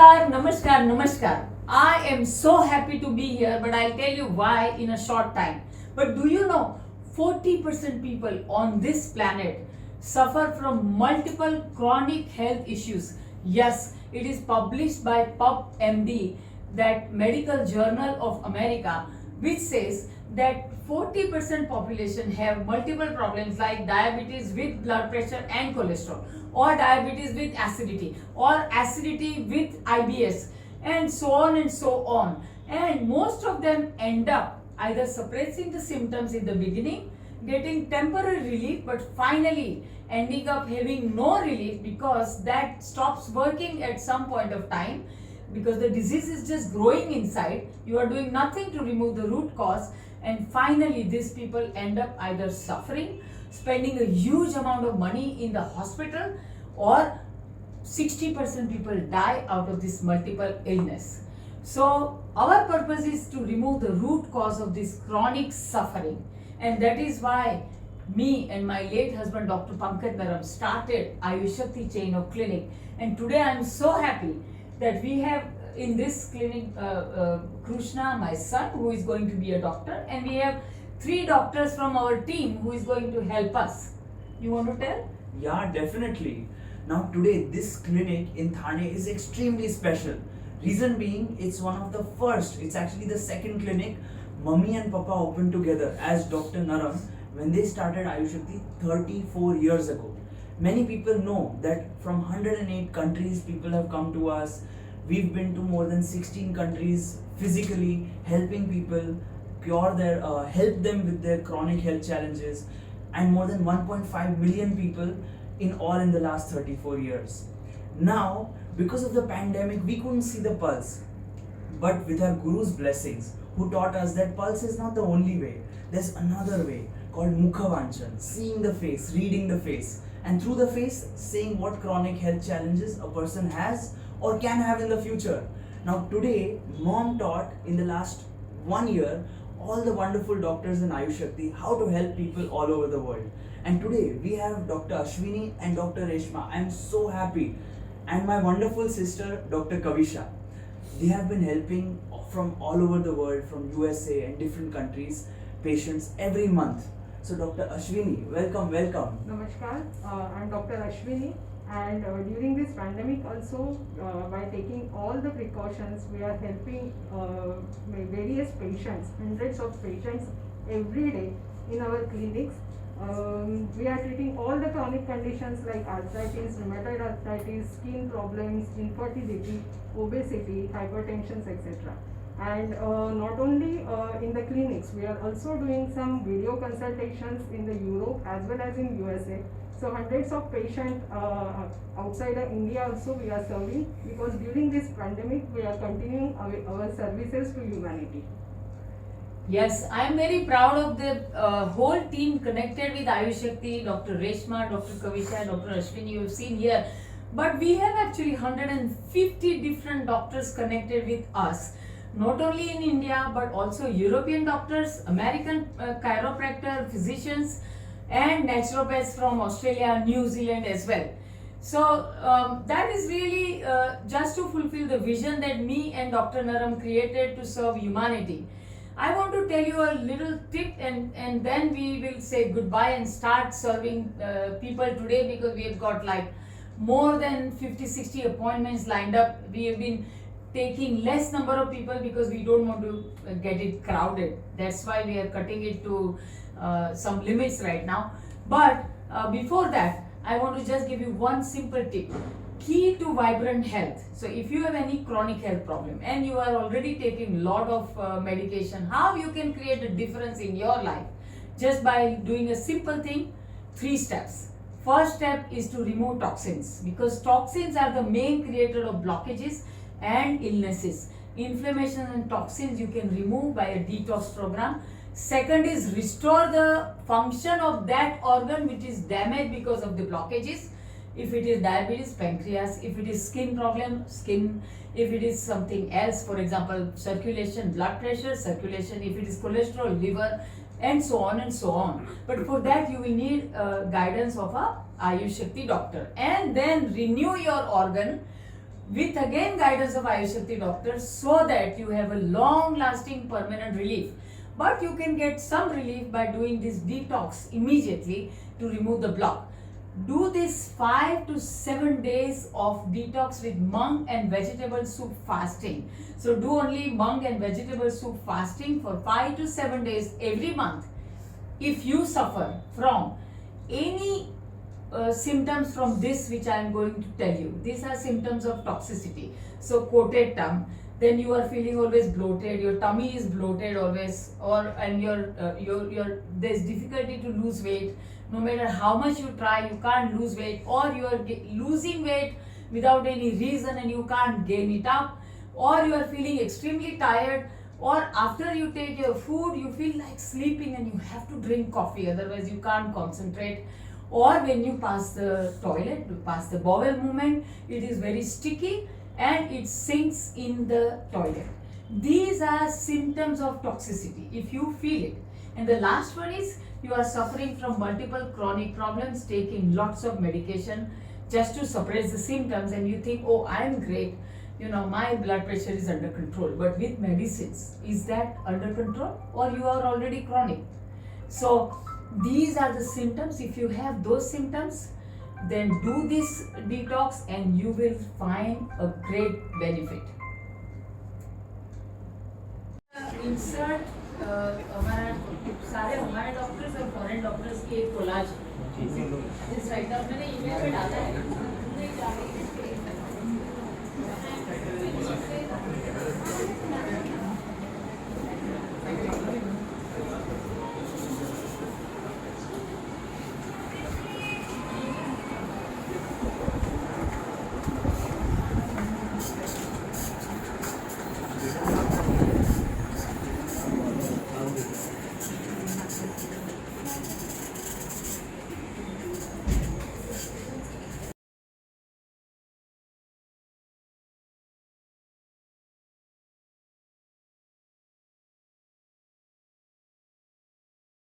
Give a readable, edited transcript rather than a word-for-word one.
Namaskar. I am so happy to be here, but I'll tell you why in a short time. But do you know 40% people on this planet suffer from multiple chronic health issues? Yes, it is published by PubMD, that medical journal of America, which says that 40% population have multiple problems like diabetes with blood pressure and cholesterol, or diabetes with acidity, or acidity with IBS, and so on and so on. And most of them end up either suppressing the symptoms in the beginning, getting temporary relief, but finally ending up having no relief because that stops working at some point of time, because the disease is just growing inside. You are doing nothing to remove the root cause, and finally these people end up either suffering, spending a huge amount of money in the hospital, or 60% people die out of this multiple illness. So our purpose is to remove the root cause of this chronic suffering, and that is why me and my late husband Dr. Pankaj Naram started Ayush Shakti chain of clinic. And today I am so happy that we have in this clinic Krishna, my son, who is going to be a doctor, and we have 3 doctors from our team who is going to help us. You want to tell? Yeah, definitely. Now today this clinic in Thane is extremely special. Reason being, it's one of the first, it's actually the second clinic Mummy and Papa opened together as Dr. Naram when they started Ayush Shakti 34 years ago. Many people know that from 108 countries people have come to us. We've been to more than 16 countries physically, helping people help them with their chronic health challenges, and more than 1.5 million people in the last 34 years. Now, because of the pandemic, we couldn't see the pulse. But with our Guru's blessings, who taught us that pulse is not the only way. There's another way called Mukhavanchan, seeing the face, reading the face, and through the face, saying what chronic health challenges a person has or can have in the future. Now today, Mom taught in the last 1 year all the wonderful doctors in Ayush Shakti how to help people all over the world. And today we have Dr. Ashwini and Dr. Reshma. I am so happy. And my wonderful sister, Dr. Kavisha. They have been helping from all over the world, from USA and different countries, patients every month. So Dr. Ashwini, welcome. Namaskar, I'm Dr. Ashwini, and during this pandemic also, by taking all the precautions, we are helping various patients, hundreds of patients every day in our clinics. We are treating all the chronic conditions like arthritis, rheumatoid arthritis, skin problems, infertility, obesity, hypertension, etc. And not only in the clinics, we are also doing some video consultations in the Europe as well as in USA. So hundreds of patients outside of India also we are serving, because during this pandemic we are continuing our services to humanity. Yes, I am very proud of the whole team connected with Ayush Shakti, Dr. Reshma, Dr. Kavisha, Dr. Ashwini, you have seen here. But we have actually 150 different doctors connected with us, not only in India, but also European doctors, American chiropractor, physicians, and naturopaths from Australia, New Zealand as well. So that is really just to fulfill the vision that me and Dr. Naram created to serve humanity. I want to tell you a little tip, and then we will say goodbye and start serving people today, because we have got like more than 50-60 appointments lined up. We have been taking less number of people because we don't want to get it crowded. That's why we are cutting it to some limits right now. But before that, I want to just give you one simple tip. Key to vibrant health. So if you have any chronic health problem and you are already taking lot of medication, how you can create a difference in your life? Just by doing a simple thing, 3 steps. First step is to remove toxins, because toxins are the main creator of blockages and illnesses. Inflammation and toxins you can remove by a detox program. Second is restore the function of that organ which is damaged because of the blockages. If it is diabetes, pancreas. If it is skin problem, skin. If it is something else, for example, circulation, blood pressure, circulation. If it is cholesterol, liver, and so on and so on. But for that you will need guidance of a Ayush Shakti doctor. And then renew your organ with again guidance of Ayush Shakti doctor, so that you have a long lasting permanent relief. But you can get some relief by doing this detox immediately to remove the block. Do this 5 to 7 days of detox with mung and vegetable soup fasting. So do only mung and vegetable soup fasting for 5 to 7 days every month. If you suffer from any symptoms from this which I am going to tell you, these are symptoms of toxicity. So coated tongue, then you are feeling always bloated, your tummy is bloated always, and your there's difficulty to lose weight. No matter how much you try, you can't lose weight, or you are losing weight without any reason and you can't gain it up, or you are feeling extremely tired, or after you take your food you feel like sleeping and you have to drink coffee, otherwise you can't concentrate, or when you pass the toilet, you pass the bowel movement, it is very sticky and it sinks in the toilet. These are symptoms of toxicity if you feel it. And the last one is you are suffering from multiple chronic problems, taking lots of medication just to suppress the symptoms, and you think, oh, I am great, my blood pressure is under control. But with medicines, is that under control, or you are already chronic? So these are the symptoms. If you have those symptoms, then do this detox and you will find a great benefit. Insert सारे हमारे doctors और foreign doctors की एक collage इस right अब मैंने email पे डाला है।